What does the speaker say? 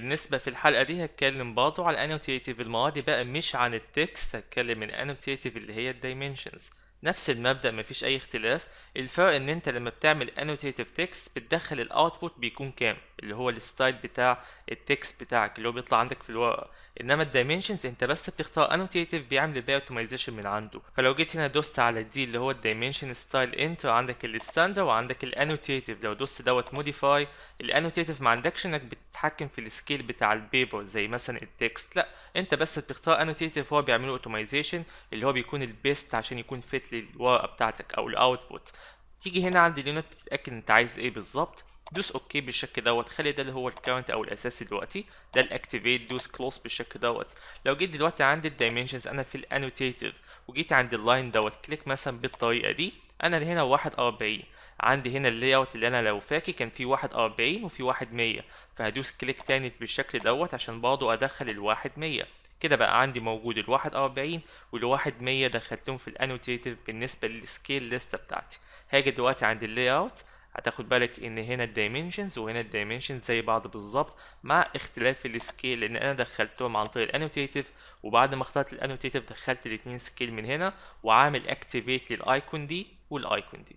بالنسبة في الحلقة دي هتكلم برضه على الانوتيتيف المرة دي بقى مش عن التكست، هتكلم من الانوتيتيف اللي هي الدايمنشنز. نفس المبدأ مفيش أي اختلاف. الفرق إن أنت لما بتعمل annotative text بتدخل الأوتبوت بيكون كام، اللي هو الستايل بتاع التكست بتاعك اللي هو بيطلع عندك في الورقة. إنما الدايمنشنز أنت بس بتختار annotative بيعمل الباقي اوتومايزيشن من عنده. فلو جيت هنا دوست على دي اللي هو الدايمنشن ستايل انتر، عندك الستاندر وعندك الانوتيتيف. لو دوست دوت موديفاي الانوتيتيف، ما عندكش انك بتتحكم في السكيل بتاع البيبر زي مثلا التكست، لا انت بس بتختار انوتيتيف هو بيعمله اوتومايزيشن اللي هو بيكون البيست عشان يكون فيت للورقه بتاعتك او الاوتبوت. تيجي هنا عند اليونت بتتاكد انت عايز ايه بالظبط، دوس اوكي بالشكل دوت. خلي ده اللي هو الكاونت او الاساسي دلوقتي، ده الاكتيفيت. دوس كلوز بالشكل دوت. لو جيت دلوقتي عند الدايمنشنز انا في الانوتيتيف وجيت عند اللاين دوت كليك مثلا بالطريقه دي، انا هنا 41. عندي هنا اللاي اوت اللي انا لو فاكر كان في 41 وفي 100، فهدوس كليك تاني بالشكل دوت عشان برضه ادخل الواحد 100. كده بقى عندي موجود الواحد 40 والواحد 100 دخلتهم في الانوتيتيف بالنسبه للسكيل ليست بتاعتي. هاجي دلوقتي عند اللاي اوت، هتاخد بالك ان هنا الدايمنشنز وهنا الدايمنشنز زي بعض بالظبط مع اختلاف السكيل، لان انا دخلتهم عن طريق الانوتيتيف، وبعد ما اخترت الانوتيتيف دخلت الاتنين سكيل من هنا وعامل اكتيفيت للايكون دي والايكون دي.